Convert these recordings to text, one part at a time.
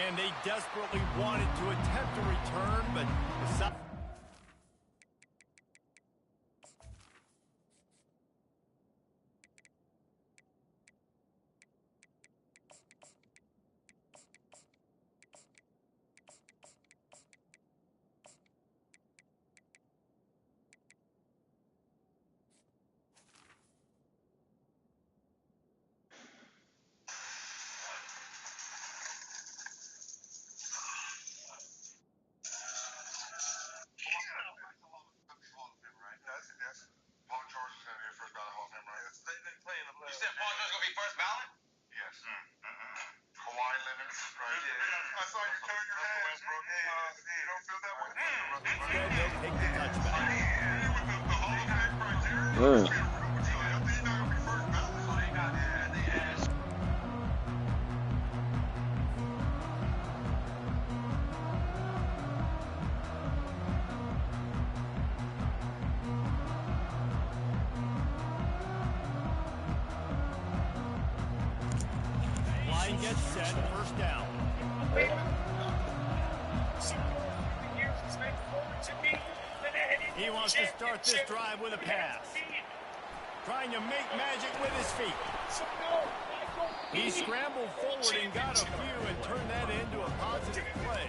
And they desperately wanted to attempt a return, but the You said Paul George gonna be first ballot? Yes. Kawhi Leonard, right? Yeah. I saw you turn your head. Westbrook. You don't feel that way? instead they'll take the touchback. With the Hall of Fame criteria, he's not gonna be first ballot. So they got they asked. Line gets set, first down. He wants to start this drive with a pass. Trying to make magic with his feet. He scrambled forward and got a few and turned that into a positive play.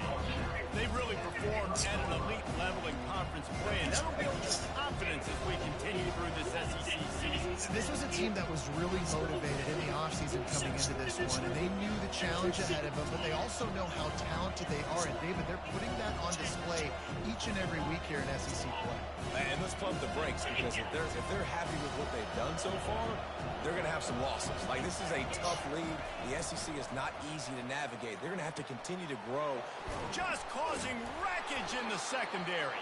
They really performed at an elite level in conference play, and that'll build your confidence as we continue through this SEC season. This was a team that was really motivated in the offseason coming into this one, and they knew the challenge ahead of them, but they also know how talented they are. And, David, they're putting that on display each and every week here in SEC play. And let's pump the brakes, because if they're happy with what they've done so far, they're going to have some losses. Like, this is a tough league. The SEC is not easy to navigate. They're going to have to continue to grow. Just causing wreckage in the secondary.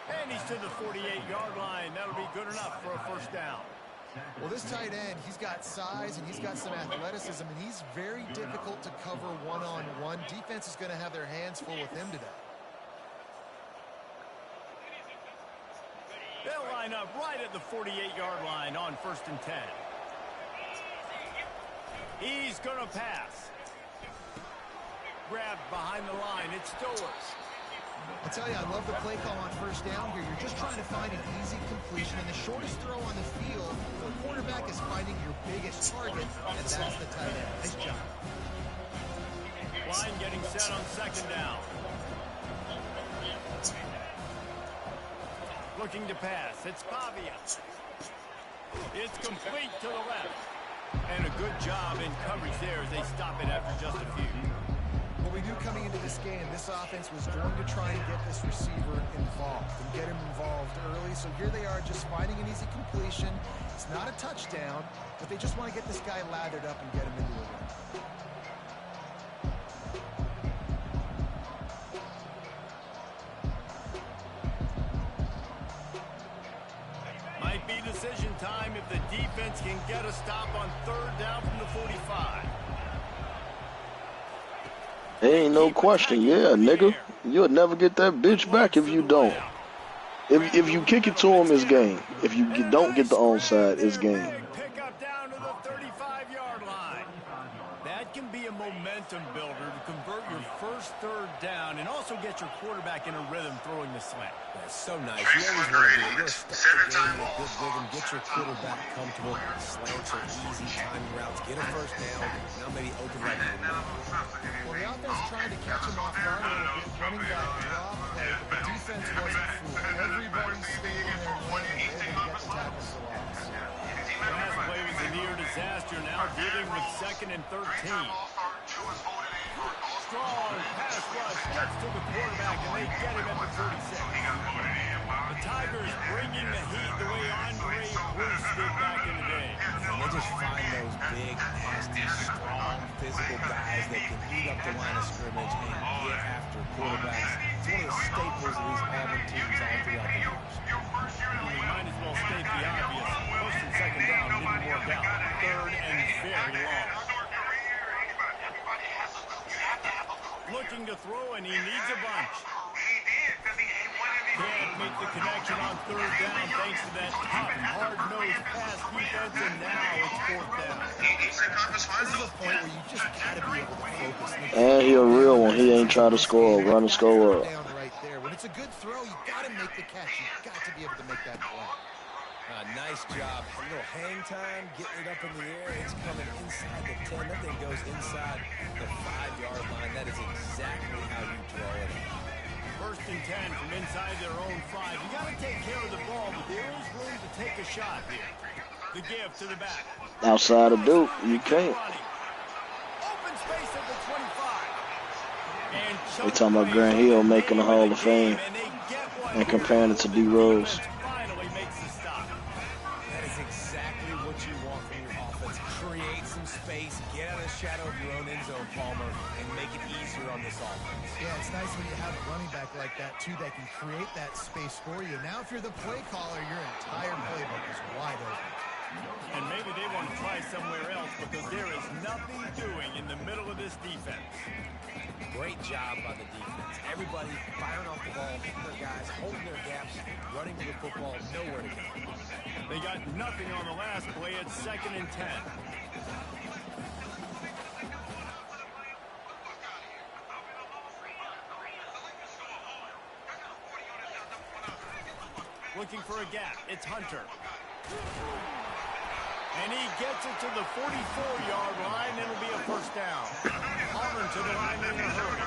And he's to the 48-yard line. That'll be good enough for a first down. Well, this tight end, he's got size and he's got some athleticism, and he's very difficult to cover one-on-one. Defense is going to have their hands full with him today. They'll line up right at the 48-yard line on 1st and 10. He's going to pass. Grabbed behind the line. It's Stowers. I'll tell you, I love the play call on first down here. You're just trying to find an easy completion, and the shortest throw on the field, the quarterback is finding your biggest target, and that's the tight end. Nice job. Line getting set on 2nd down. Looking to pass. It's Pavia. It's complete to the left. And a good job in coverage there as they stop it after just a few. What we knew coming into this game, this offense was going to try and get this receiver involved and get him involved early. So here they are just finding an easy completion. It's not a touchdown, but they just want to get this guy lathered up and get him into a run. Might be decision time if the defense can get a stop on 3rd down from the 45. Ain't no question. Yeah, nigga. You'll never get that bitch back if you don't. If you kick it to him, it's game. If you don't get the onside, it's game. Pick up down to the 35-yard line. That can be a momentum builder to convert your first 3rd down and also get your quarterback in a rhythm throwing the slant. That's so nice. You always want to do a little step the game, a good rhythm, get your quarterback comfortable. Slants are easy timing routes. Get a first down. Now maybe open right to the middle. Well, the offense tried to catch him off guard a little bit, running that draw play, but the defense wasn't fooled. Everybody stayed in their lane and they got the tackle for loss. Last play was a near disaster. Now dealing with 2nd and 13. Strong pass rush gets to the quarterback, and they get him at the 36. The Tigers bringing the heat the way Andre Bruce did back in the day. And they just find those big, nasty, strong, physical guys that can eat up the line of scrimmage and get after quarterbacks. It's one of the staples of these Auburn teams all throughout the years. We might as well state the obvious. 1st and 2nd down didn't work out. 3rd and very long. Looking to throw, and he needs a bunch. can't make the connection on third down thanks to that tough, hard-nosed pass defense, and now it's fourth down. Eastern Conference This is Finals. a point where you just got to be able to focus. And he a real one. He ain't trying to score, run and score up. Down right there. When it's a good throw, you got to make the catch. You got to be able to make that play. Nice job. A little hang time, getting it up in the air. It's coming inside the 10. That thing goes inside the 5-yard line. That is exactly how you draw it up. First and 10 from inside their own 5. You got to take care of the ball, but there is room to take a shot here. The give to the back. Outside of Duke, you can't. Open space at the 25. And We talking about Grant Hill making the Hall of Fame and comparing it to D. Rose. Finally makes the stop. That is exactly what you want from your offense. Create some space, get out of the shadow of your own end zone, Palmer, and make it easier on this offense. Yeah, it's nice when you have a running back like that, too, that can create that space for you. Now, if you're the play caller, your entire playbook is wide open. And maybe they want to try somewhere else because there is nothing doing in the middle of this defense. Great job by the defense. Everybody firing off the ball, hitting their guys, holding their gaps, running to the football, nowhere to go. They got nothing on the last play. It's 2nd and 10. Looking for a gap. It's Hunter. And he gets it to the 44-yard line. It'll be a first down. Auburn to the line in a hurry.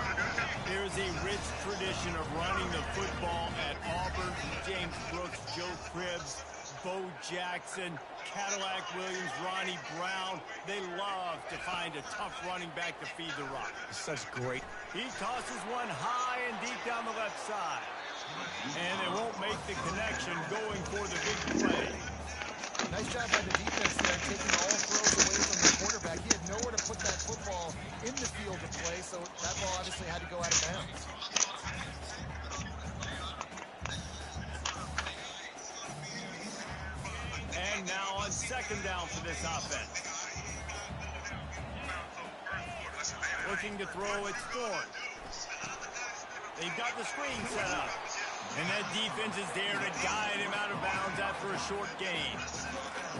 There's a rich tradition of running the football at Auburn. James Brooks, Joe Cribbs, Bo Jackson, Cadillac Williams, Ronnie Brown. They love to find a tough running back to feed the rock. Such great. He tosses one high and deep down the left side. And they won't make the connection going for the big play. Nice job by the defense there, taking all throws away from the quarterback. He had nowhere to put that football in the field to play, so that ball obviously had to go out of bounds. And now on 2nd down for this offense. Looking to throw, it's Thorne. They've got the screen set up. And that defense is there to guide him out of bounds after a short gain.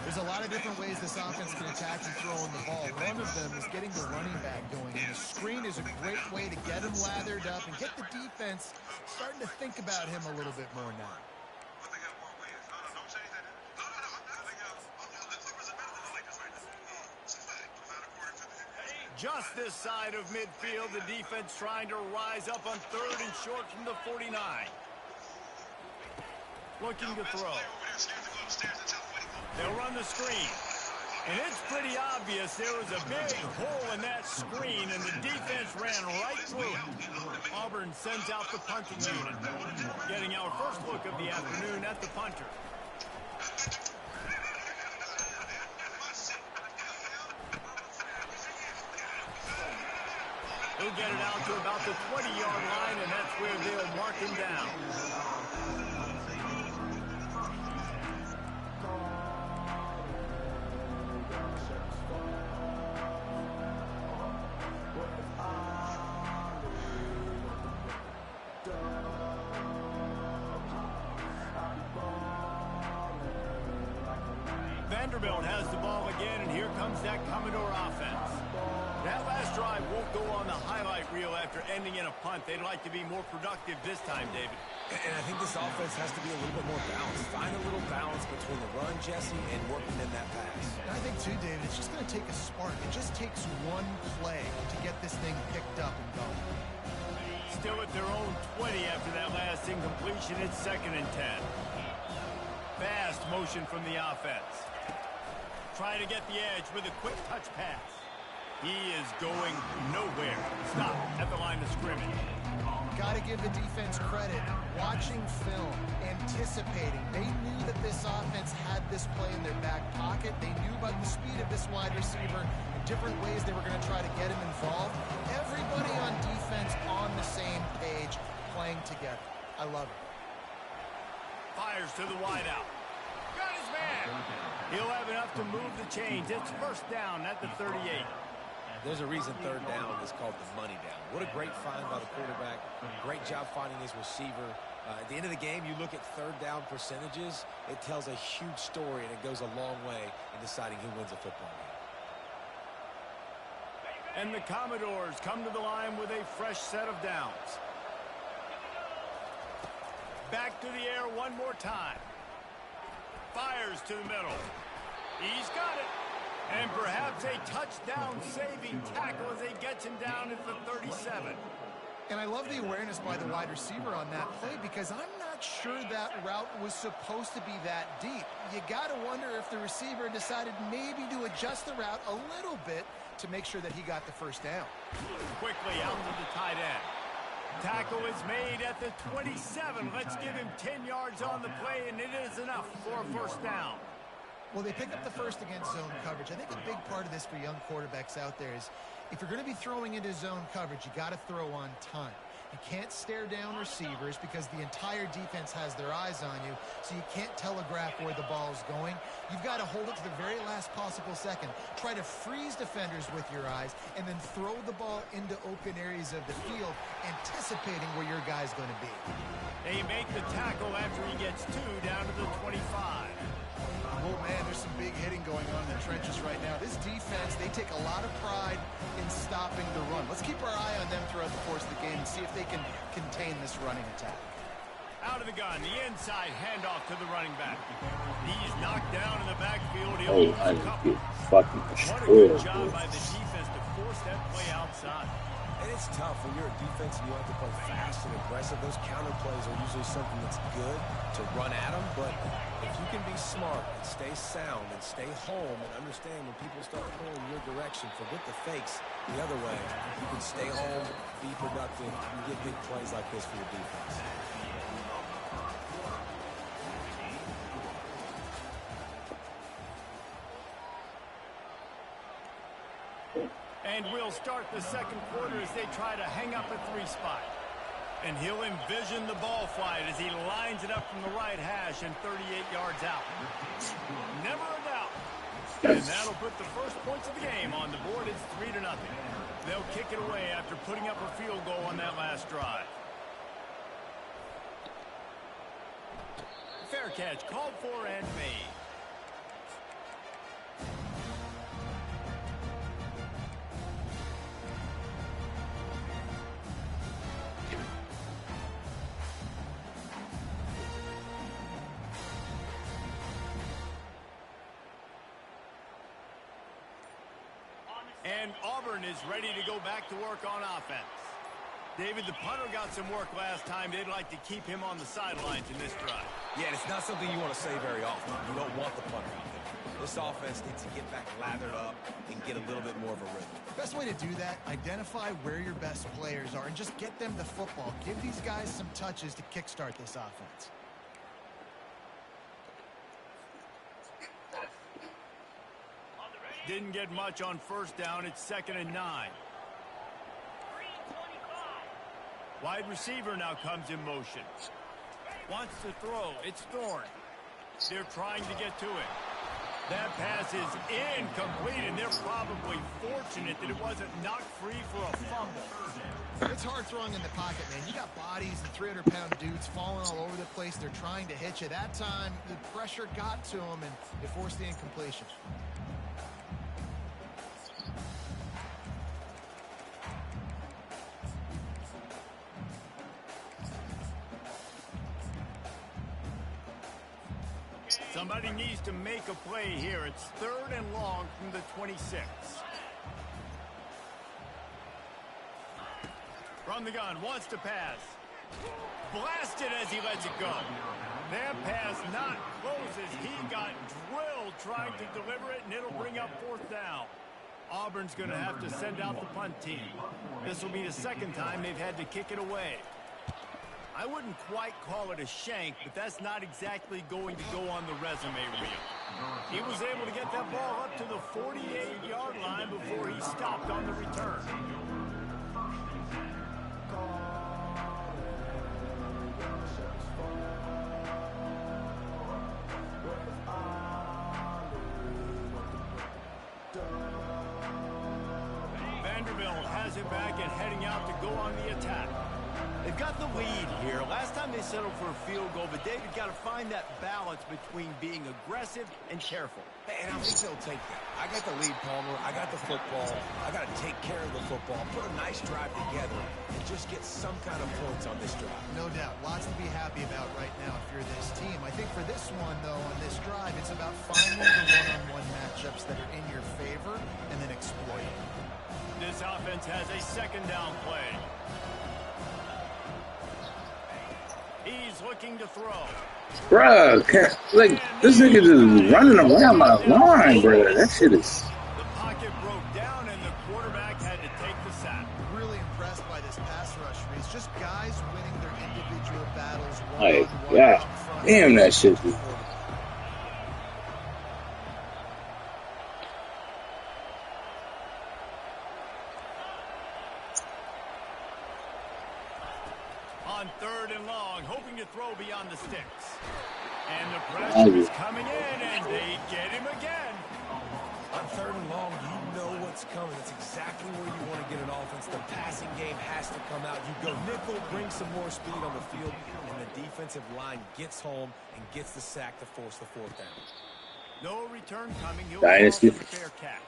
There's a lot of different ways this offense can attack you throwing the ball. One of them is getting the running back going. And the screen is a great way to get him lathered up and get the defense starting to think about him a little bit more now. Just this side of midfield, the defense trying to rise up on 3rd and short from the 49. Looking to throw. They'll run the screen. And it's pretty obvious there was a big hole in that screen, and the defense ran right through it. Auburn sends out the punting unit. Getting our first look of the afternoon at the punter. He'll get it out to about the 20-yard line, and that's where they'll mark him down. Vanderbilt has the ball again, and here comes that Commodore offense. That last drive won't go on the highlight reel after ending in a punt. They'd like to be more productive this time, David. And I think this offense has to be a little bit more balanced. Find a little balance between the run, Jesse, and working in that pass. And I think, too, David, it's just going to take a spark. It just takes one play to get this thing picked up and going. Still at their own 20 after that last incompletion. It's 2nd and 10. Fast motion from the offense. Trying to get the edge with a quick touch pass. He is going nowhere. Stop at the line of scrimmage. Got to give the defense credit. Watching film, anticipating. They knew that this offense had this play in their back pocket. They knew about the speed of this wide receiver and different ways they were going to try to get him involved. Everybody on defense on the same page, playing together. I love it. Fires to the wideout. Got his man. He'll have enough to move the chains. It's first down at the 38. There's a reason 3rd down is called the money down. What a great find by the quarterback. Great job finding his receiver. At the end of the game, you look at third down percentages, it tells a huge story, and it goes a long way in deciding who wins a football game. And the Commodores come to the line with a fresh set of downs. Back to the air one more time. Fires to the middle. He's got it. And perhaps a touchdown-saving tackle as he gets him down at the 37. And I love the awareness by the wide receiver on that play because I'm not sure that route was supposed to be that deep. You got to wonder if the receiver decided maybe to adjust the route a little bit to make sure that he got the first down. Quickly out to the tight end. Tackle is made at the 27. Let's give him 10 yards on the play, and it is enough for a first down. Well, they pick up the first against zone coverage. I think a big part of this for young quarterbacks out there is if you're going to be throwing into zone coverage, you got to throw on time. You can't stare down receivers because the entire defense has their eyes on you, so you can't telegraph where the ball is going. You've got to hold it to the very last possible second. Try to freeze defenders with your eyes, and then throw the ball into open areas of the field, anticipating where your guy's going to be. They make the tackle after he gets 2 down to the 25. Oh, man, there's some big hitting going on in the trenches right now. This defense, they take a lot of pride in stopping the run. Let's keep our eye on them throughout the course of the game and see if they can contain this running attack. Out of the gun, the inside handoff to the running back. He's knocked down in the backfield. Hey, I get fucking What a destroyed. good job by the defense to force that play outside. And it's tough when you're a defense and you have to play fast and aggressive. Those counter plays are usually something that's good to run at them, but if you can be smart and stay sound and stay home and understand when people start pulling your direction, forget the fakes the other way, you can stay home, be productive, and get big plays like this for your defense. And we'll start the second quarter as they try to hang up a 3 spot. And he'll envision the ball flight as he lines it up from the right hash and 38 yards out. Never a doubt. And that'll put the first points of the game on the board. It's 3-0. They'll kick it away after putting up a field goal on that last drive. Fair catch called for and made. And Auburn is ready to go back to work on offense. David, the punter got some work last time. They'd like to keep him on the sidelines in this drive. Yeah, and it's not something you want to say very often. You don't want the punter out there. This offense needs to get back lathered up and get a little bit more of a rhythm. Best way to do that, identify where your best players are and just get them the football. Give these guys some touches to kickstart this offense. Didn't get much on first down. It's 2nd and 9. Wide receiver now comes in motion. Wants to throw. It's Thorne. They're trying to get to it. That pass is incomplete, and they're probably fortunate that it wasn't knocked free for a fumble. It's hard throwing in the pocket, man. You got bodies and 300-pound dudes falling all over the place. They're trying to hit you. That time, the pressure got to them, and it forced the incompletion. Somebody needs to make a play here. It's 3rd and long from the 26. From the gun, wants to pass. Blasted as he lets it go. That pass not close as he got drilled trying to deliver it, and it'll bring up 4th down. Auburn's going to have to send out the punt team. This will be the second time they've had to kick it away. I wouldn't quite call it a shank, but that's not exactly going to go on the resume reel. He was able to get that ball up to the 48-yard line before he stopped on the return. Vanderbilt has it back and heading out to go on the attack. They They've got the lead here. Last time they settled for a field goal, but David got to find that balance between being aggressive and careful. And I think they'll take that. I got the lead, Palmer. I got the football. I got to take care of the football, put a nice drive together, and just get some kind of points on this drive. No doubt. Lots to be happy about right now if you're this team. I think for this one, though, on this drive, it's about finding the one-on-one matchups that are in your favor and then exploiting. This offense has a second down play. He's looking to throw. Bruh, like, this nigga just running around my line, bruh. That shit is... The pocket broke down, and the quarterback had to take the sack. Really impressed by this pass rush, Reese. Just guys winning their individual battles Like, one-on-one yeah. up front. Damn, that shit. On third and long, hoping to throw beyond the sticks. And the pressure is coming in, and they get him again. On third and long, you know what's coming. It's exactly where you want to get an offense. The passing game has to come out. You go nickel, bring some more speed on the field, and the defensive line gets home and gets the sack to force the fourth down. No return coming. He'll Dynasty. call for the fair catch.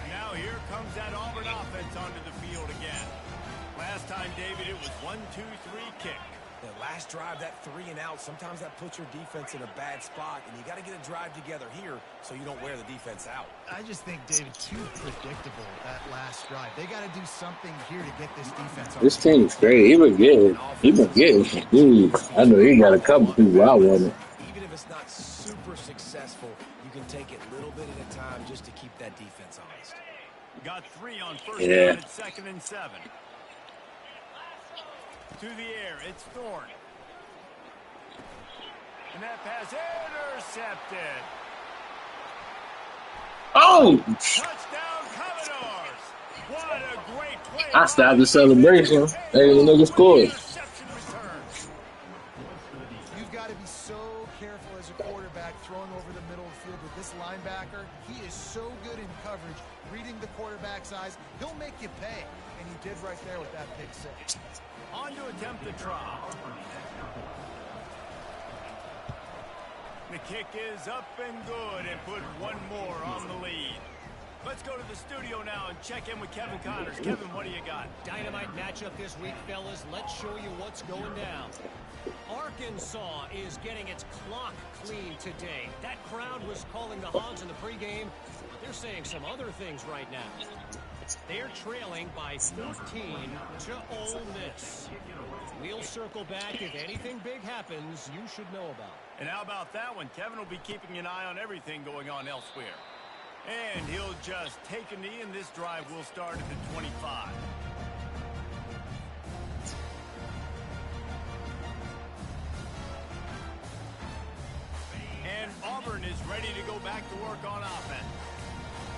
Now here comes that Auburn offense onto the field again. Last time, David, it was 1-2-3 kick. The last drive, that 3 and out, sometimes that puts your defense in a bad spot, and you got to get a drive together here so you don't wear the defense out. I just think, David, too predictable that last drive. They got to do something here to get this defense on. This team's great. He been getting. Dude, I know he got a couple people I wanted. Even if it's not super successful, you can take it little bit at a time just to keep that defense honest. Got 3 on first Yeah. down at 2nd and 7. To the air, it's Thorne. And that pass intercepted. Oh! Touchdown, Commodores. What a great play. I stopped the celebration. Hey, the nigga scored. Interception return. You've got to be so careful as a quarterback throwing over the middle of the field with this linebacker. He is so good in coverage, reading the quarterback's eyes. He'll make you pay, and he did right there with that pick six. On to attempt the try. The kick is up and good and put one more on the lead. Let's go to the studio now and check in with Kevin Connors. Kevin, what do you got? Dynamite matchup this week, fellas. Let's show you what's going down. Arkansas is getting its clock clean today. That crowd was calling the Hogs in the pregame, but they're saying some other things right now. They're trailing by 14 to Ole Miss. We'll circle back. If anything big happens, you should know about it. And how about that one? Kevin will be keeping an eye on everything going on elsewhere. And he'll just take a knee, and this drive will start at the 25. And Auburn is ready to go back to work on offense.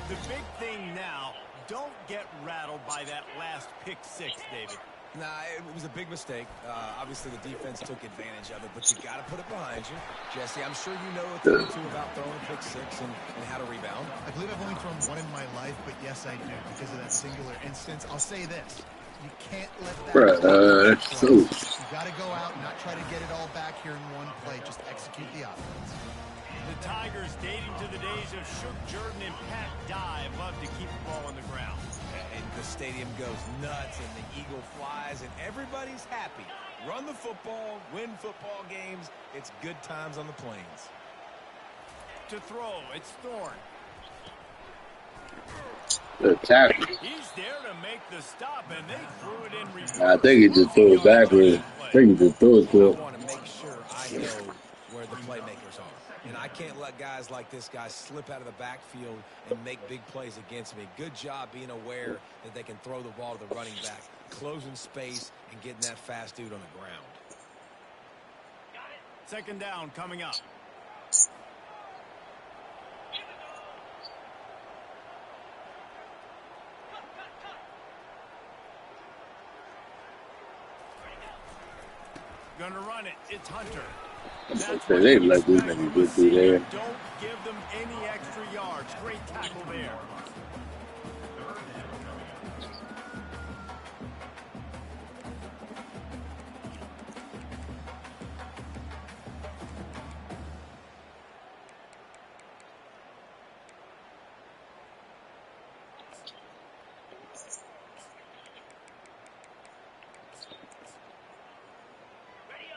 The big thing now, don't get rattled by that last pick six, David. Nah, it was a big mistake. Obviously, the defense took advantage of it, but you got to put it behind you. Jesse, I'm sure you know a thing or two about throwing a pick six and how to rebound. I believe I've only thrown one in my life, but yes, I do because of that singular instance. I'll say this. You can't let that Bruh, You got to go out and not try to get it all back here in one play. Just execute the offense. The Tigers, dating to the days of Shook Jordan and Pat Dye, love to keep the ball on the ground. And the stadium goes nuts, and the eagle flies, and everybody's happy. Run the football, win football games. It's good times on the plains. To throw, it's Thorne. Good tackle. He's there to make the stop, and they threw it in reverse. I think he just threw it backwards. I think he just threw it to I him. want to make sure I know where the playmakers are. And I can't let guys like this guy slip out of the backfield and make big plays against me. Good job being aware that they can throw the ball to the running back, closing space, and getting that fast dude on the ground. Second down coming up. Gonna run it. It's Hunter. That's what They let these niggas get through there. Don't give them any extra yards. Great tackle there.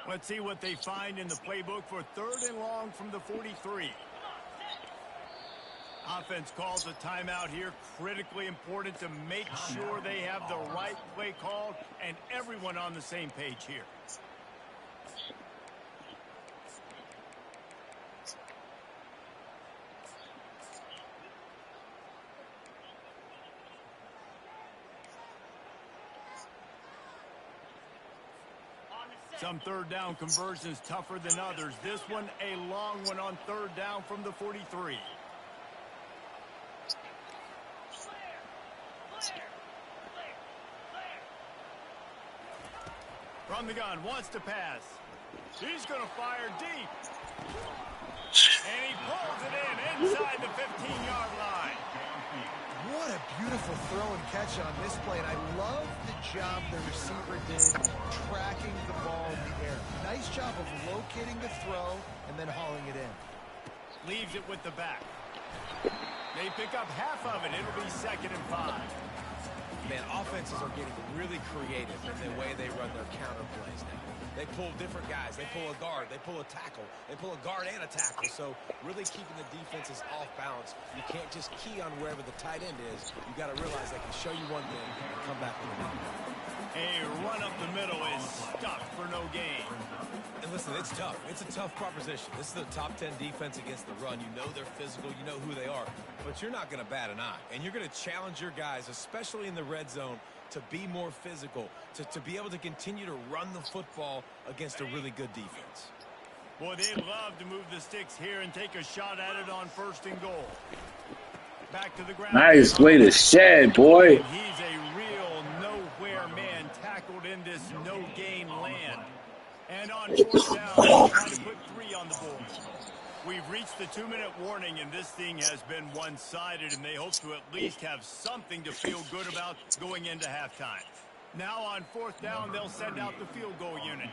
Let's see what they find in the playbook for 3rd and long from the 43. Offense calls a timeout here. Critically important to make sure they have the right play called and everyone on the same page here. Some 3rd down conversions tougher than others. This one a long one on 3rd down from the 43. From the gun, wants to pass. He's going to fire deep. And he pulls it in inside the 15-yard line. What a beautiful throw and catch on this play. And I love the job the receiver did tracking the ball in the air. Nice job of locating the throw and then hauling it in. Leaves it with the back. They pick up half of it. It'll be 2nd and 5. Man, offenses are getting really creative in the way they run their counter plays now. They pull different guys. They pull a guard. They pull a tackle. They pull a guard and a tackle. So really keeping the defenses off balance. You can't just key on wherever the tight end is. You got to realize they can show you one thing and come back with another. A run up the middle is stuck for no gain. And listen, it's tough. It's a tough proposition. This is the top 10 defense against the run. You know they're physical. You know who they are. But you're not going to bat an eye. And you're going to challenge your guys, especially in the red zone, to be more physical, to be able to continue to run the football against a really good defense. Boy, they'd love to move the sticks here and take a shot at it on 1st and goal. Back to the ground. Nice way to shed, boy. He's a real nowhere man tackled in this no-gain land. And on 4th down, they're trying to put 3 on the board. We've reached the 2-minute warning, and this thing has been one-sided, and they hope to at least have something to feel good about going into halftime. Now on 4th down, they'll send out the field goal unit.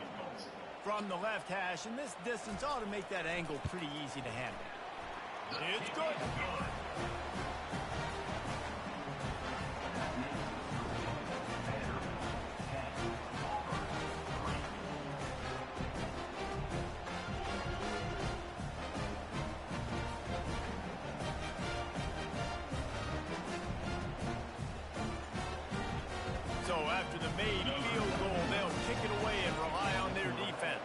From the left hash, and this distance ought to make that angle pretty easy to handle. It's good. So after the made field goal, they'll kick it away and rely on their defense.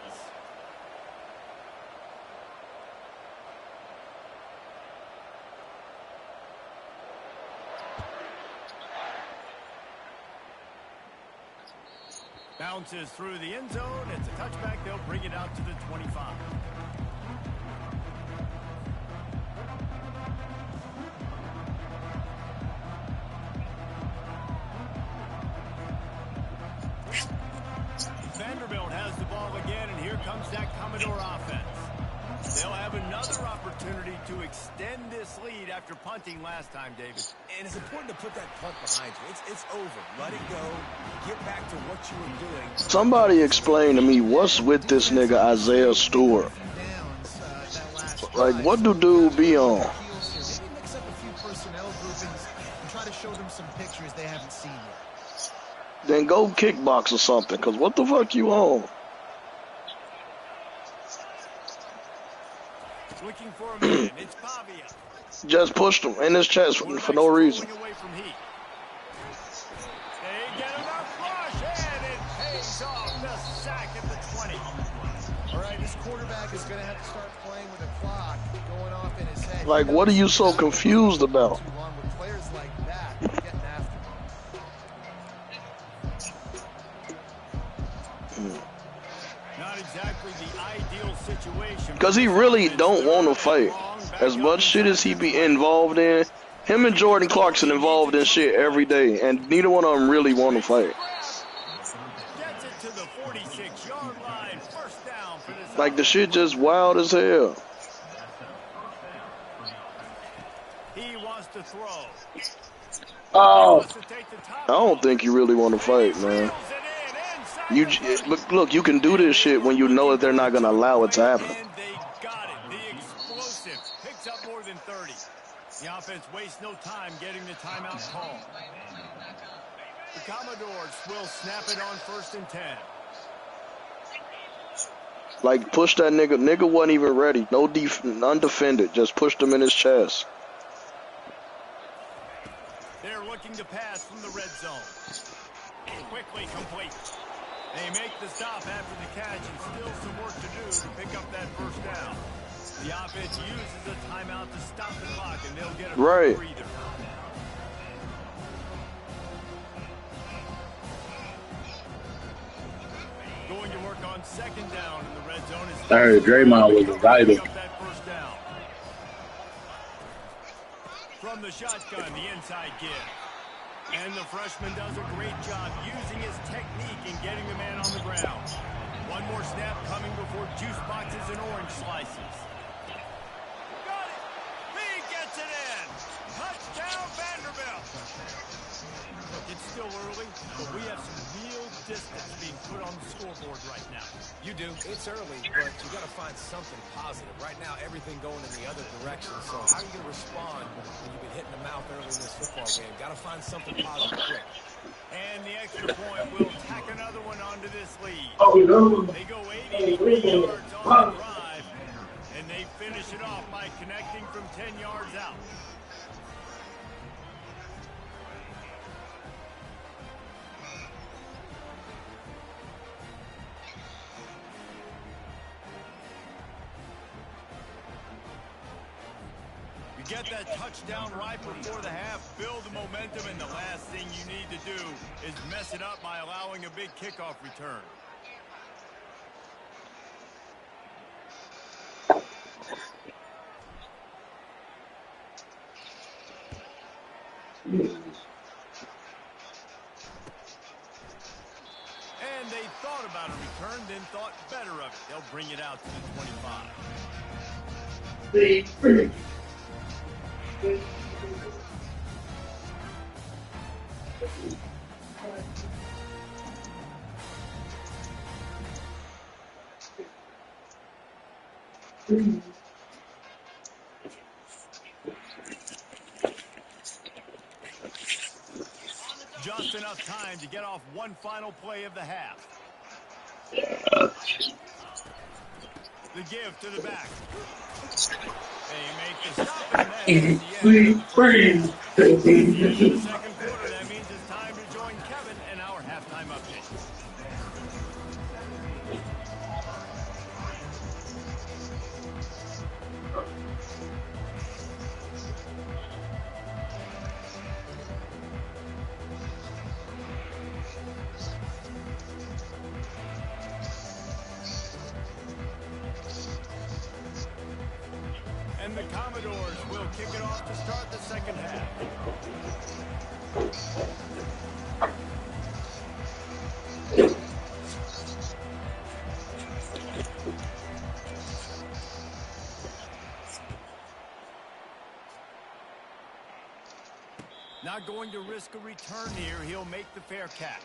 Bounces through the end zone. It's a touchback. They'll bring it out to the 25. Vanderbilt has the ball again, and here comes that Commodore offense. They'll have another opportunity to extend this lead after punting last time, David. And it's important to put that punt behind you. It's over. Let it go. Get back to what you were doing. Somebody explain to me what's with this nigga Isaiah Stewart. Like, what do dude be on? Maybe mix up a few personnel groupings and try to show them some pictures they haven't seen yet. Then go kickbox or something, because what the fuck you on? Looking for a man. It's Pavia. Just pushed him in his chest for no reason. Away from heat. They get enough rush, and it pays off the sack at the 20. All right, this quarterback is going to have to start playing with a clock going off in his head. Like, what are you so confused about? Too long with players like that getting after him. Not exactly the ideal situation. Because he really don't want to fight. As much shit as he be involved in, him and Jordan Clarkson involved in shit every day, and neither one of them really want to fight. Gets it to the 46-yard line. First down for this. Like, the shit just wild as hell. He wants to throw. Oh, I don't think you really want to fight, man. You look, you can do this shit when you know that they're not going to allow it to happen. And they got it. The explosive picks up more than 30. The offense wastes no time getting the timeout call. The Commodores will snap it on 1st and 10. Like, push that nigga. Nigga wasn't even ready. No undefended. Just pushed him in his chest. They're looking to pass from the red zone. Quickly complete. They make the stop after the catch and still some work to do to pick up that first down. The offense uses a timeout to stop the clock, and they'll get a Right. breather. Going to work on second down in the red zone. I heard Draymond was invited. That first down. From the shotgun, the inside give. And the freshman does a great job using his technique and getting the man on the ground. One more snap coming before juice boxes and orange slices. Got it! Lee gets it in! Touchdown, Vanderbilt! It's still early, but we have some real distance being put on the scoreboard right now. You do. It's early, but you got to find something positive. Right now, everything going in the other direction. So how are you going to respond when you've been hitting the mouth early in this football game? Got to find something positive quick. And the extra point will tack another one onto this lead. They go 83 yards on the drive, and they finish it off by connecting from 10 yards out. Get that touchdown right before the half, build the momentum, and the last thing you need to do is mess it up by allowing a big kickoff return. And they thought about a return, then thought better of it. They'll bring it out to the 25. Just enough time to get off one final play of the half. The give to the back. They make the stop, and that is the end. At the end of the second quarter, that means it's time to join Kevin and our halftime update. And the Commodores will kick it off to start the second half. Not going to risk a return here. He'll make the fair catch.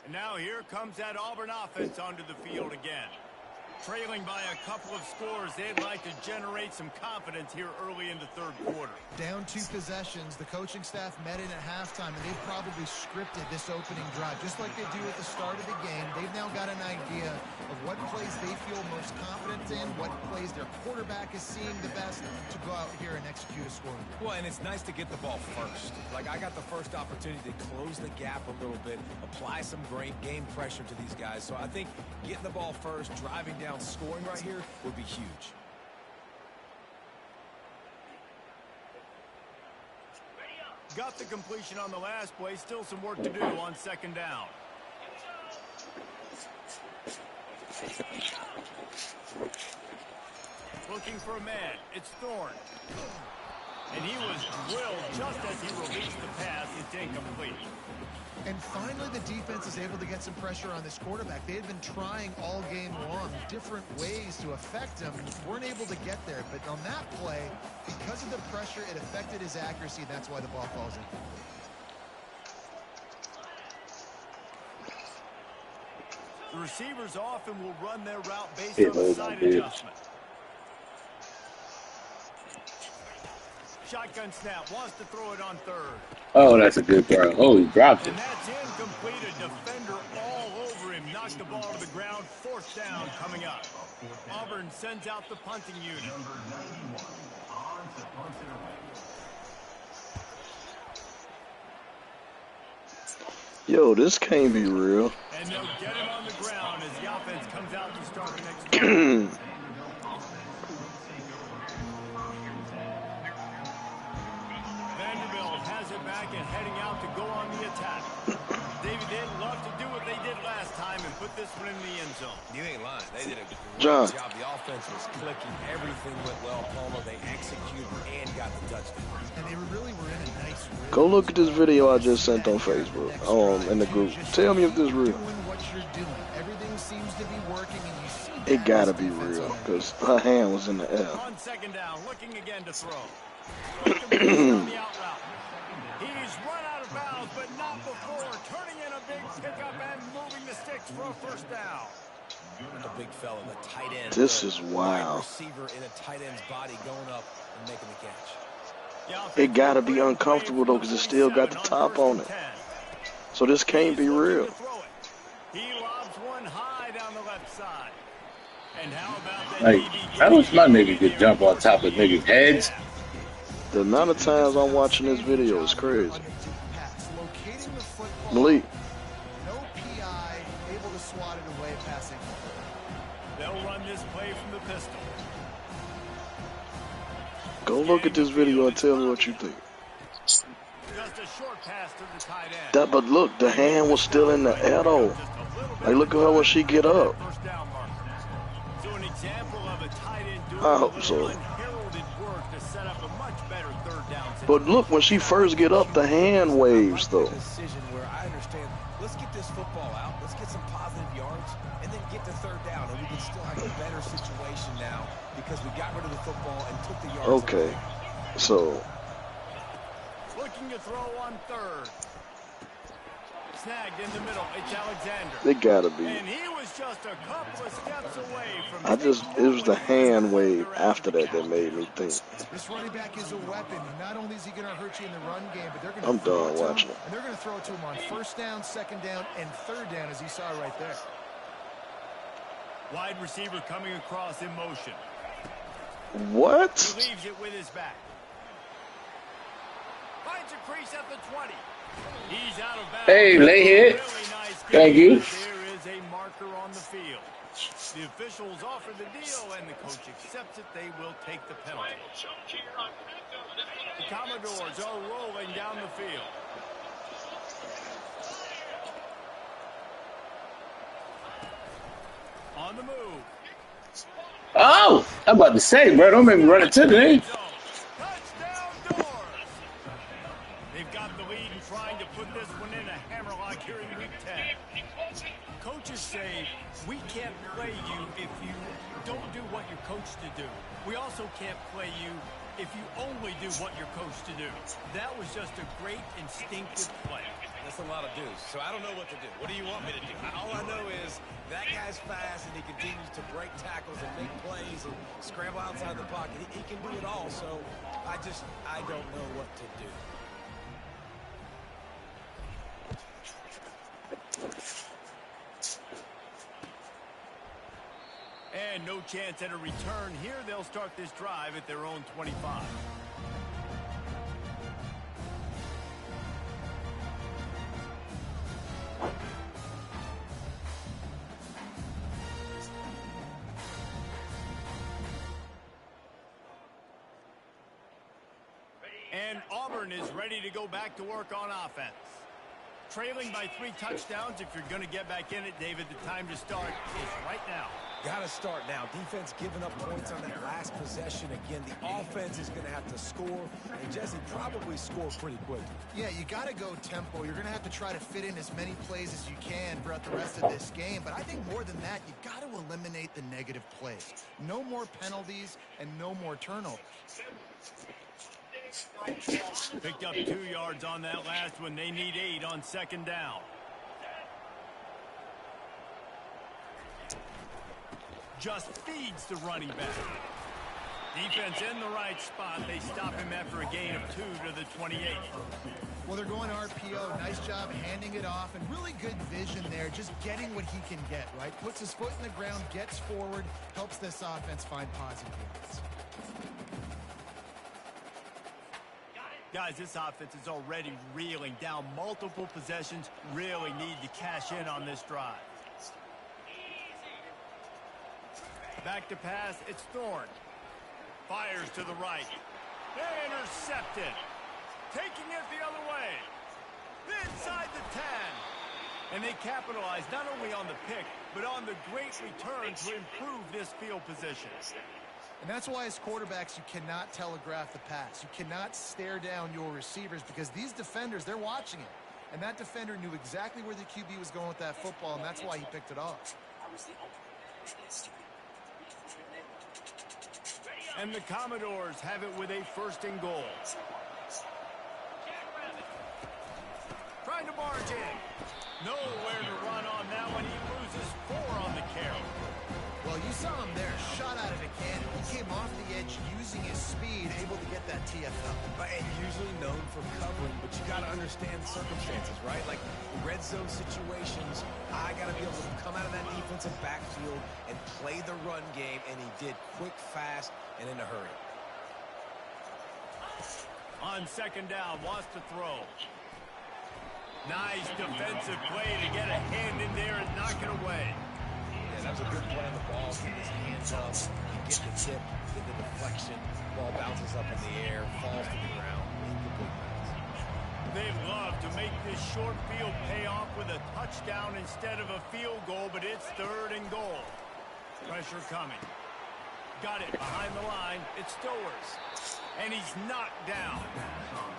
And now here comes that Auburn offense onto the field again. Trailing by a couple of scores, they'd like to generate some confidence here early in the third quarter. Down 2 possessions, the coaching staff met in at halftime, and they've probably scripted this opening drive. Just like they do at the start of the game, they've now got an idea of what plays they feel most confident in, what plays their quarterback is seeing the best to go out here and execute a score. Well, and it's nice to get the ball first. Like, I got the first opportunity to close the gap a little bit, apply some great game pressure to these guys. So I think getting the ball first, driving down, scoring right here would be huge. Got the completion on the last play. Still some work to do on second down. Looking for a man. It's Thorne. And he was drilled just as he released the pass. It's incomplete. And finally, the defense is able to get some pressure on this quarterback. They had been trying all game long different ways to affect him. Weren't able to get there. But on that play, because of the pressure, it affected his accuracy. That's why the ball falls in. The receivers often will run their route based It on a was side bitch. adjustment. Shotgun snap, wants to throw it on third. Oh, that's a good throw. Oh, he dropped it. And that's incomplete. A defender all over him. Knocked the ball to the ground. Fourth down coming up. Auburn sends out the punting unit. Yo, this can't be real. And they'll get him on the ground as the offense comes out to start the next drive. Vanderbilt has it back and heading out to go on the attack. David, they'd love to do what they did last time and put this one in the end zone. You ain't lying. They did a great John. job. The offense was clicking. Everything went well. Palmer, they executed and got the touchdown. And they really were in a nice rhythm. Go look at this video I just sent on Facebook, in the group. Tell me if this is real. Doing what you're doing. Everything seems to be working, and you see It that gotta as be defense real, on it. because her hand was in the air. On second down, looking again to throw. On the out route. He's run out of bounds, but not before. Turning in a big pickup and moving the sticks for a first down. The big fella, the tight end. This is Wide wild. receiver in a tight end's body going up and making the catch. It gotta be uncomfortable though, because it still got the top on it. So this can't be real. He lobs one high down the left side. And how about that? Like, how does my nigga get jump on top of niggas' heads? The amount of times I'm watching this video is crazy. Locating the football, Malik, no PI, able to swat it away passing. They'll run this play from the pistol. go look at this video and tell me what you think. Just a short pass to the tight end. But look, the hand was still in the air though. Like, look at her when she get up. First down marker. So an example of a tight end doing I a hope little so. unheralded work to set up a much better third down situation. But look, when she first get up, the hand waves though. Decision where I understand, let's get this football out, let's get some positive yards, and then get to third down, and we can still have a better situation now because we got rid of the football and took the yards. Okay, away. so Looking to throw on third. Snagged in the middle. It's Alexander. it gotta be. And he was just a couple of steps away from It was the hand wave after that that made me think. This running back is a weapon. Not only is he going to hurt you in the run game, but they're going to I'm throw done it to watching him, it. and they're going to throw it to him on first down, second down, and third down, as you saw right there. Wide receiver coming across in motion. What? He leaves it with his back. Finds a crease at the 20. He's out of bounds. Hey, lay hit. Really nice Thank game. you. There is a marker on the field. The officials offer the deal, and the coach accepts it. They will take the penalty. The Commodores are rolling down the field. On the move. Oh, I'm about to say, bro, don't make me run into the thing. Touchdown Doors. They've got the lead and trying to put this one in a hammerlock here in week 10. Coaches say we can't play you if you don't do what you're coached to do. We also can't play you if you only do what you're coached to do. That was just a great instinctive play. That's a lot of dudes, so I don't know what to do. What do you want me to do? All I know is that guy's fast and he continues to break tackles and make plays and scramble outside the pocket. He can do it all, so I don't know what to do. And no chance at a return here. They'll start this drive at their own 25. And Auburn is ready to go back to work on offense. Trailing by 3 touchdowns. If you're going to get back in it, David, the time to start is right now. Got to start now. Defense giving up points on that last possession. Again, the offense is going to have to score, and Jesse probably score pretty quickly. Yeah, you got to go tempo. You're going to have to try to fit in as many plays as you can throughout the rest of this game. But I think more than that, you got to eliminate the negative plays. No more penalties and no more turnovers. Picked up 2 yards on that last one. They need 8 on second down. just feeds the running back. Defense in the right spot. They stop him after a gain of 2 to the 28. Well, they're going RPO. Nice job handing it off, and really good vision there, just getting what he can get, right? Puts his foot in the ground, gets forward, helps this offense find positive yards. Guys, this offense is already reeling down multiple possessions. Really need to cash in on this drive. Back to pass, it's Thorne. Fires to the right. Intercepted. Taking it the other way. Inside the 10. And they capitalize not only on the pick, but on the great return to improve this field position. And that's why as quarterbacks, you cannot telegraph the pass. You cannot stare down your receivers because these defenders, they're watching it. And that defender knew exactly where the QB was going with that football, and that's why he picked it off. And the Commodores have it with a 1st and goal. Trying to barge in. Nowhere to run on that one. He loses 4 on the carry. Well, you saw him there, shot out of a cannon. He came off the edge using his speed, able to get that TFL. And usually known for covering, but you got to understand the circumstances, right? Like red zone situations, I got to be able to come out of that defensive backfield and play the run game, and he did quick, fast, and in a hurry. On 2nd down, wants to throw. Nice defensive play to get a hand in there and knock it away. Yeah, that was a good play on the ball. Get his hands up, you get the tip, get the deflection, ball bounces up in the air, falls to the ground, incomplete pass. They'd love to make this short field pay off with a touchdown instead of a field goal, but it's 3rd and goal. Pressure coming. Got it behind the line. It's Stowers. And he's knocked down.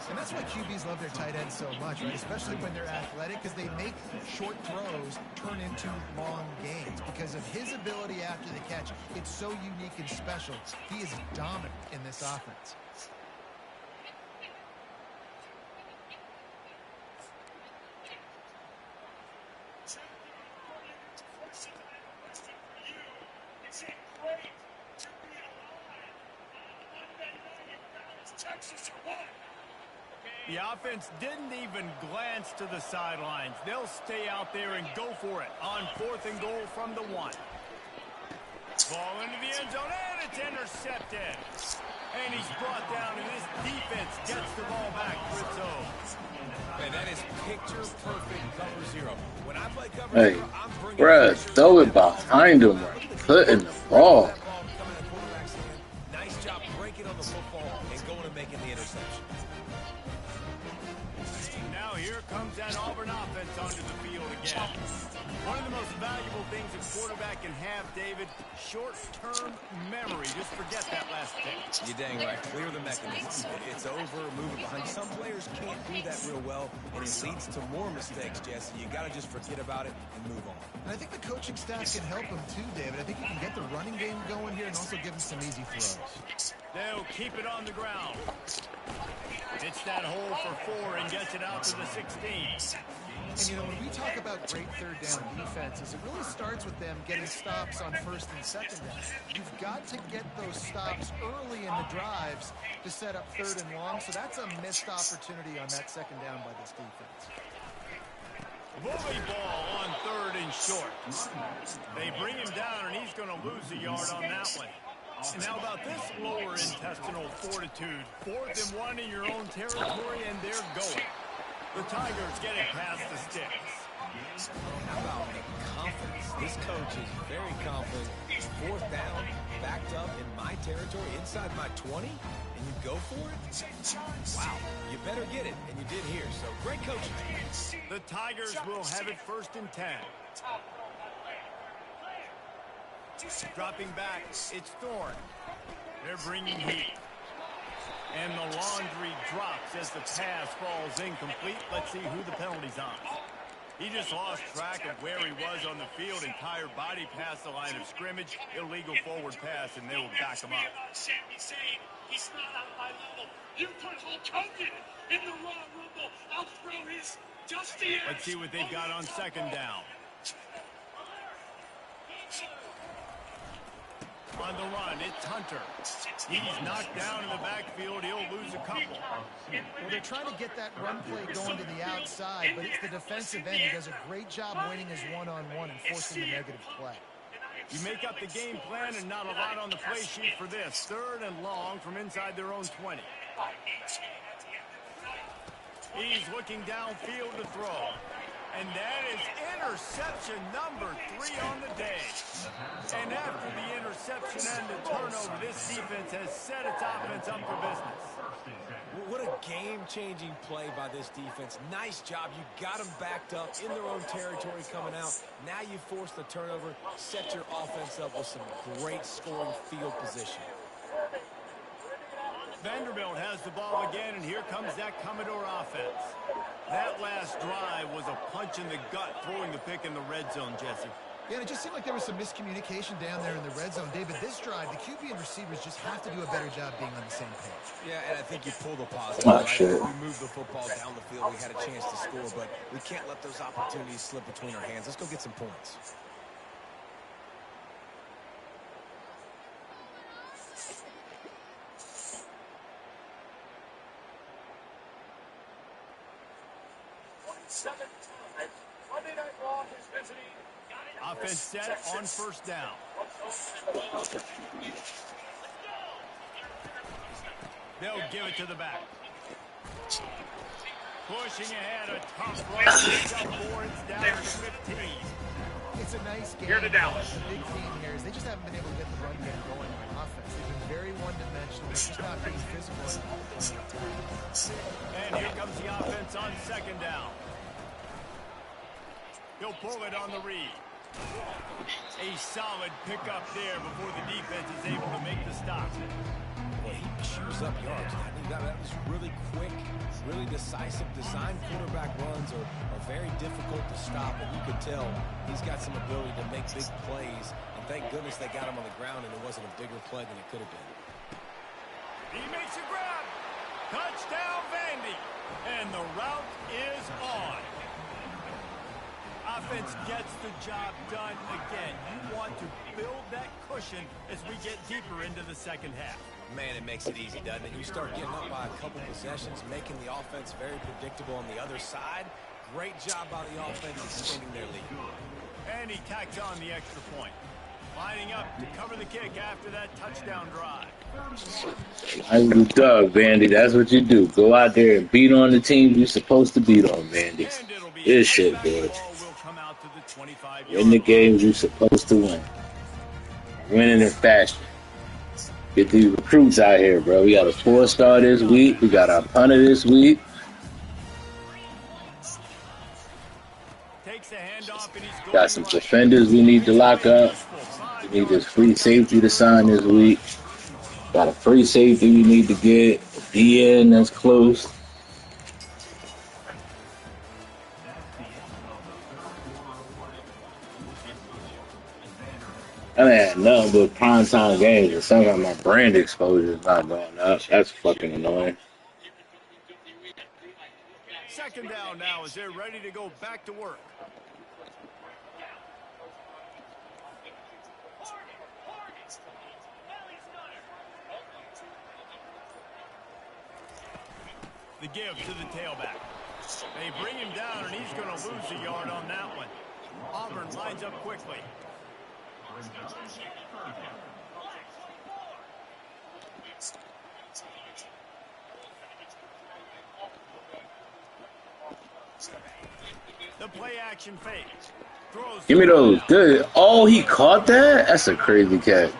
And that's why QBs love their tight ends so much, right? Especially when they're athletic, because they make short throws turn into long gains. Because of his ability after the catch, it's so unique and special. He is dominant in this offense. The offense didn't even glance to the sidelines. They'll stay out there and go for it on 4th and goal from the 1. Ball into the end zone, and it's intercepted. And he's brought down, and this defense gets the ball back for its own. Man, that is picture-perfect cover 0. When I play cover 0, I'm bringing... Bruh, throw it behind him. Putting the ball. Nice job breaking on the football and going and making the interception. Now here comes that Auburn offense onto the field again. One of the most valuable things a quarterback can have, David, short-term memory. Just forget that last pick. You're dang right. Clear the mechanism. It's over, move it behind. Some players can't do that real well, and it leads to more mistakes, Jesse. You got to just forget about it and move on. And I think the coaching staff can help him too, David. I think he can get the running game going here and also give him some easy throws. They'll keep it on the ground. It's that hole for 4 and gets it out to the 16. And, you know, when we talk about great 3rd down defenses, it really starts with them getting stops on 1st and 2nd down. You've got to get those stops early in the drives to set up 3rd and long, so that's a missed opportunity on that 2nd down by this defense. Bully ball on 3rd and short. They bring him down, and he's going to lose a yard on that one. And how about this lower intestinal fortitude? 4th and 1 in your own territory, and they're going. The Tigers get it past the sticks. How about the confidence? This coach is very confident. 4th down, backed up in my territory, inside my 20, and you go for it? Wow, you better get it, and you did here. So great coaching. The Tigers will have it 1st and 10. Dropping back, it's Thorne. They're bringing heat. And the laundry drops as the pass falls incomplete. Let's see who the penalty's on. He just lost track of where he was on the field. Entire body past the line of scrimmage. Illegal forward pass, and they will back him up. He's not on my level. You put Hulk Hogan in the Royal Rumble. I'll throw his dusty ass. Let's see what they've got on 2nd down. On the run, it's Hunter. He's knocked down in the backfield. He'll lose a couple. Well, they're trying to get that run play going to the outside, but it's the defensive end who does a great job winning his one-on-one and forcing the negative play. You make up the game plan and not a lot on the play sheet for this. 3rd and long from inside their own 20. He's looking downfield to throw. And that is interception number 3 on the day. And after the interception and the turnover, this defense has set its offense up for business. What a game-changing play by this defense. Nice job. You got them backed up in their own territory coming out. Now you force the turnover, set your offense up with some great scoring field position. Vanderbilt has the ball again, and here comes that Commodore offense. That last drive was a punch in the gut, throwing the pick in the red zone, Jesse. Yeah, and it just seemed like there was some miscommunication down there in the red zone. David, this drive, the QB and receivers just have to do a better job being on the same page. Yeah, and I think you pull the positive, right? We moved the football down the field. We had a chance to score, but we can't let those opportunities slip between our hands. Let's go get some points. Offense set on 1st down. They'll give it to the back. Pushing ahead, a tough run. It's down to 15. It's a nice game. Here to Dallas. The big theme here is they just haven't been able to get the run game going on offense. They've been very one-dimensional. They're just not being physical enough. And here comes the offense on 2nd down. He'll pull it on the read. A solid pickup there before the defense is able to make the stop. Well, he chews up yards. I think that was really quick, really decisive. Design quarterback runs are very difficult to stop, and you could tell he's got some ability to make big plays. And thank goodness they got him on the ground, and it wasn't a bigger play than it could have been. He makes a grab. Touchdown, Vandy. And the route is on. Offense gets the job done again. You want to build that cushion as we get deeper into the 2nd half. Man, it makes it easy, doesn't it? You start getting up by a couple possessions, making the offense very predictable on the other side. Great job by the offense extending their lead. And he tacks on the extra point. Lining up to cover the kick after that touchdown drive. I'm the dog, Vandy. That's what you do. Go out there and beat on the team you're supposed to beat on, Vandy. This shit, boy. Win the games you're supposed to win. Winning in fashion. Get these recruits out here, bro. We got a 4-star this week. We got our punter this week. Got some defenders we need to lock up. We need this free safety to sign this week. Got a free safety we need to get. DN that's close. I had nothing but primetime games, and somehow my brand exposure is not going up. That's fucking annoying. 2nd down now as they're ready to go back to work. The give to the tailback. They bring him down, and he's going to lose a yard on that one. Auburn lines up quickly. The play action fake. Throws. Give me those. Good. Oh, he caught that? That's a crazy catch.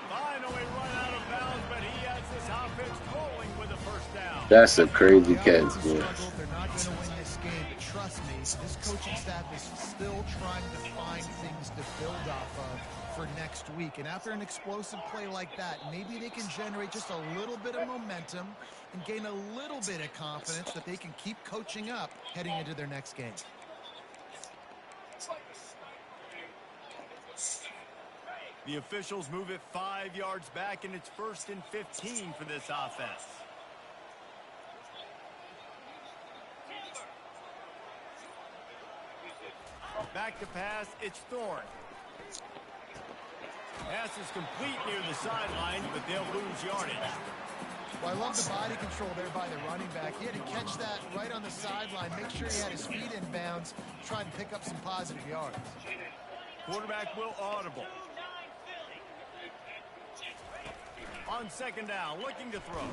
Finally run out of bounds, but he has this offense rolling with a 1st down. That's a crazy catch, boy. They're not going to win this game, but trust me, this coaching staff is still trying to find things to build off of for next week. And after an explosive play like that, maybe they can generate just a little bit of momentum and gain a little bit of confidence that they can keep coaching up heading into their next game. The officials move it 5 yards back, and it's 1st and 15 for this offense. Back to pass, it's Thorne. Pass is complete near the sidelines, but they'll lose yardage. Well, I love the body control there by the running back. He had to catch that right on the sideline, make sure he had his feet in bounds, try and pick up some positive yards. Quarterback will audible. On second down, looking to throw.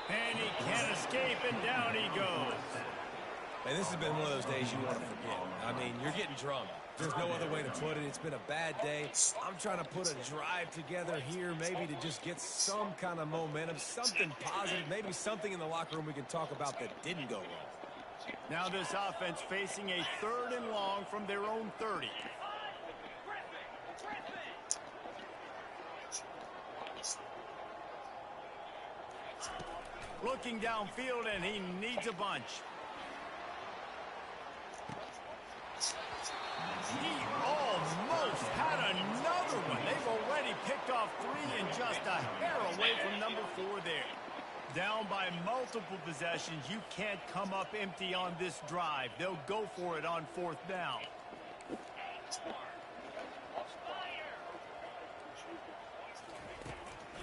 And he can't escape, and down he goes. Man, this has been one of those days you want to forget. I mean, you're getting drunk. There's no other way to put it. It's been a bad day. I'm trying to put a drive together here, maybe to just get some kind of momentum, something positive, maybe something in the locker room we can talk about that didn't go wrong. Now this offense facing a 3rd and long from their own 30. Looking downfield, and he needs a bunch. He almost had another one. They've already picked off 3 and just a hair away from number 4 there. Down by multiple possessions, you can't come up empty on this drive. They'll go for it on 4th down.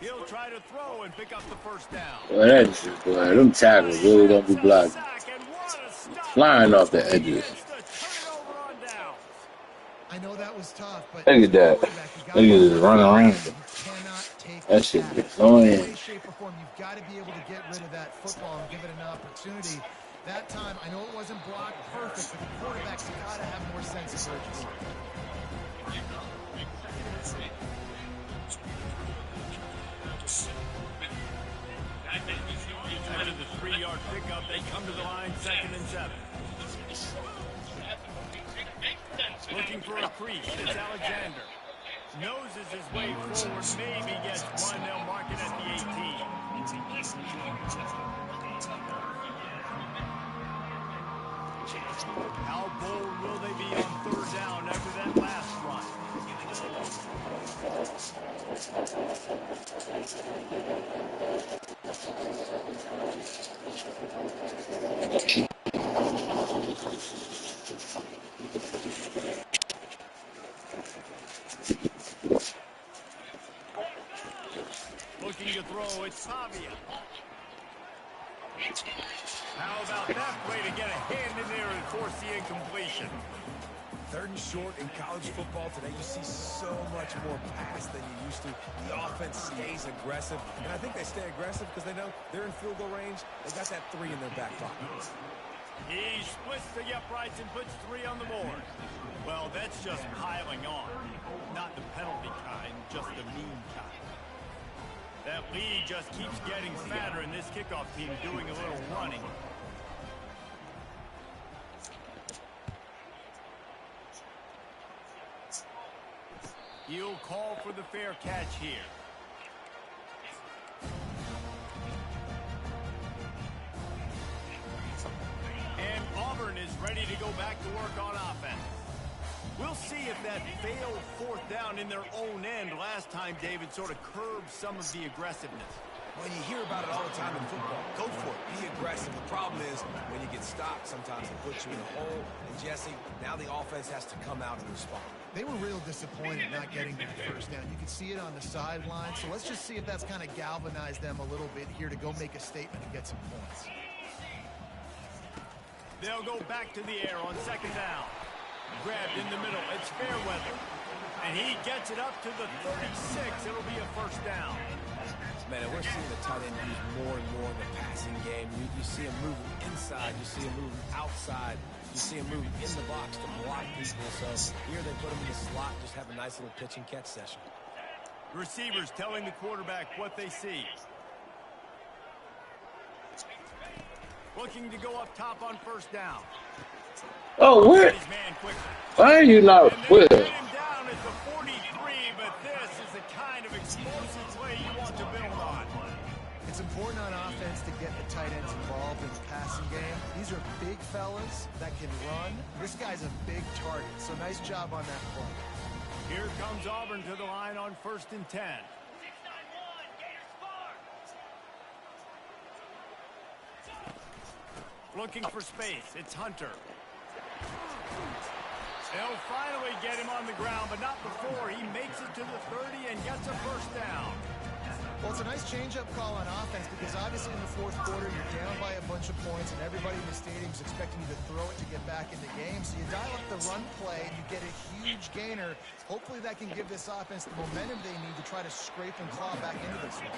He'll try to throw and pick up the 1st down. Boy, that's just, boy, them tackles really don't be blocked. Flying off the edges. I know that was tough, but look at that. Niggas just running around. That shit be annoying. In any shape or form, you've got to be able to get rid of that football and give it an opportunity. That time, I know it wasn't blocked perfect, but the quarterback's got to have more sense of urgency. After the 3-yard pickup, they come to the line, 2nd and 7. Looking for a crease. It's Alexander. Noses his way forward. Maybe gets one. They'll mark it at the 18. How bold will they be on 3rd down after that last run? Looking to throw, it's Pavia. How about that play to get a hand in there and force the incompletion? 3rd and short in college football today, you see so much more pass than you used to. The offense stays aggressive, and I think they stay aggressive because they know they're in field goal range. They got that 3 in their back pocket. He splits the uprights and puts 3 on the board. Well, that's just piling on. Not the penalty kind, just the mean kind. That lead just keeps getting fatter, and this kickoff team doing a little running. He'll call for the fair catch here. And Auburn is ready to go back to work on offense. We'll see if that failed 4th down in their own end last time, David, sort of curbed some of the aggressiveness. Well, you hear about it all the time in football. Go for it. Be aggressive. The problem is when you get stopped, sometimes it puts you in a hole. And, Jesse, now the offense has to come out and respond. They were real disappointed not getting the 1st down. You could see it on the sideline. So let's just see if that's kind of galvanized them a little bit here to go make a statement and get some points. They'll go back to the air on 2nd down. Grabbed in the middle. It's Fairweather. And he gets it up to the 36. It'll be a 1st down. Man, we're seeing the tight end used more and more in the passing game. You see him moving inside. You see him moving outside. You see him moving in the box to block people. So here they put him in the slot, just have a nice little pitch and catch session. Receivers telling the quarterback what they see. Looking to go up top on 1st down. Oh, what? Why are you not with him? Him down at the 43, but this is the kind of explosive play you want to build on. It's important on offense to get the tight ends involved in the passing game. These are big fellas that can run. This guy's a big target, so nice job on that play. Here comes Auburn to the line on 1st and 10. Looking for space. It's Hunter. They'll finally get him on the ground, but not before he makes it to the 30 and gets a first down. Well, it's a nice change-up call on offense because obviously in the fourth quarter you're down by a bunch of points and everybody in the stadium is expecting you to throw it to get back in the game. So you dial up the run play and you get a huge gainer. Hopefully that can give this offense the momentum they need to try to scrape and claw back into this one.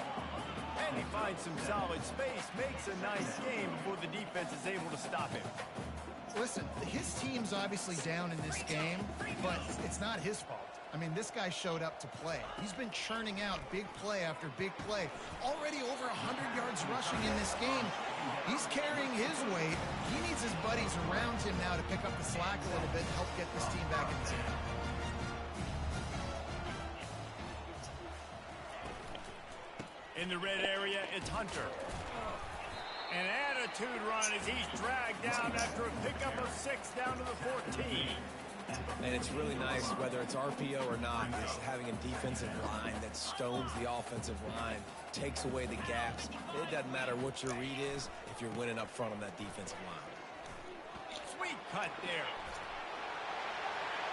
And he finds some solid space, makes a nice game before the defense is able to stop him. Listen, his team's obviously down in this game, but it's not his fault. I mean, this guy showed up to play. He's been churning out big play after big play. Already over 100 yards rushing in this game. He's carrying his weight. He needs his buddies around him now to pick up the slack a little bit and help get this team back in the game. In the red area, it's Hunter. An attitude run as he's dragged down after a pickup of 6 down to the 14. And it's really nice, whether it's RPO or not, is having a defensive line that stones the offensive line, takes away the gaps. It doesn't matter what your read is if you're winning up front on that defensive line. Sweet cut there.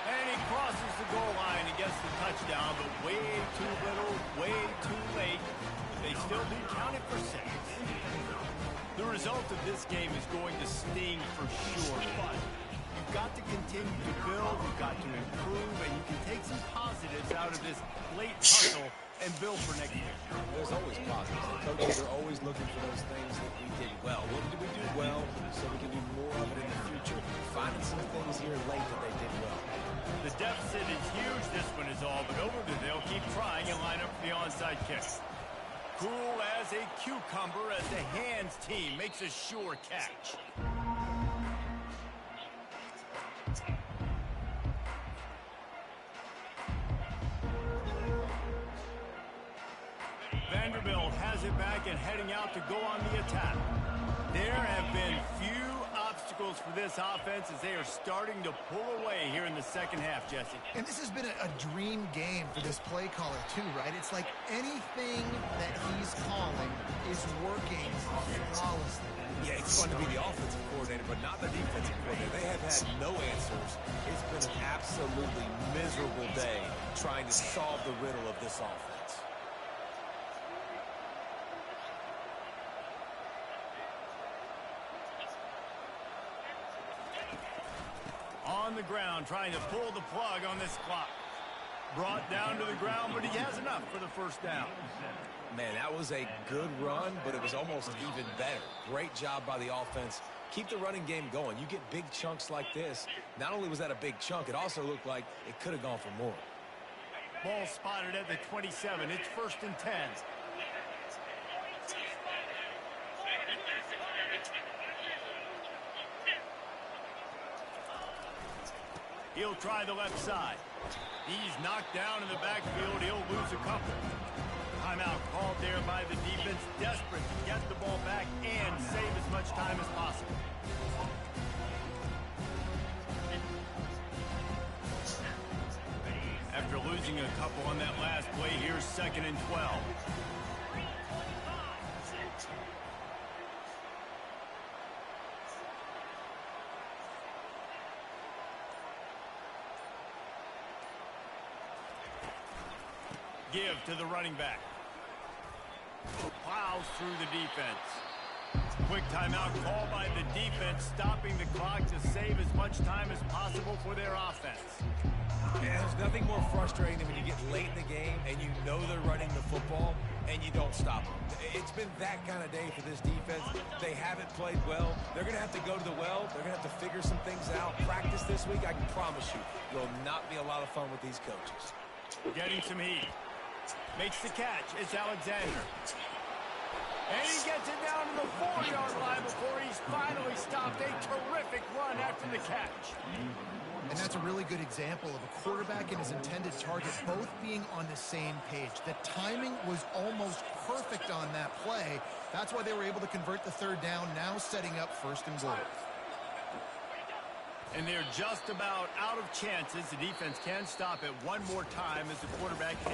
And he crosses the goal line and gets the touchdown, but way too little, way too late. They still do count it for 6. The result of this game is going to sting for sure, but you've got to continue to build, you've got to improve, and you can take some positives out of this late hustle and build for next year. There's always positives. The coaches are always looking for those things that we did well. What did we do well so we can do more of it in the future? Finding some things here late that they did well. The deficit is huge. This one is all but over. They'll keep trying and line up for the onside kick. Cool as a cucumber as the hands team makes a sure catch. Vanderbilt has it back and heading out to go on the attack. There have been few obstacles for this offense as they are starting to pull away here in the second half, Jesse. And this has been a dream game for this play caller too, right? It's like anything that he's calling is working flawlessly. Yeah, it's fun to be the offensive coordinator, but not the defensive coordinator. They have had no answers. It's been an absolutely miserable day trying to solve the riddle of this offense. On the ground, trying to pull the plug on this clock. Brought down to the ground, but he has enough for the first down. Man, that was a good run, but it was almost even better. Great job by the offense. Keep the running game going. You get big chunks like this. Not only was that a big chunk, it also looked like it could have gone for more. Ball spotted at the 27. It's 1st and 10. He'll try the left side. He's knocked down in the backfield. He'll lose a couple. Timeout called there by the defense, desperate to get the ball back and save as much time as possible. After losing a couple on that last play, here's 2nd and 12. Give to the running back. Plows through the defense. Quick timeout called by the defense, stopping the clock to save as much time as possible for their offense. Yeah, there's nothing more frustrating than when you get late in the game and you know they're running the football and you don't stop them. It's been that kind of day for this defense. They haven't played well. They're going to have to go to the well. They're going to have to figure some things out. Practice this week, I can promise you, will not be a lot of fun with these coaches. Getting some heat. Makes the catch. It's Alexander. And he gets it down to the 4-yard line before he's finally stopped. A terrific run after the catch. And that's a really good example of a quarterback and his intended target both being on the same page. The timing was almost perfect on that play. That's why they were able to convert the 3rd down, now setting up 1st and goal. And they're just about out of chances. The defense can stop it one more time as the quarterback takes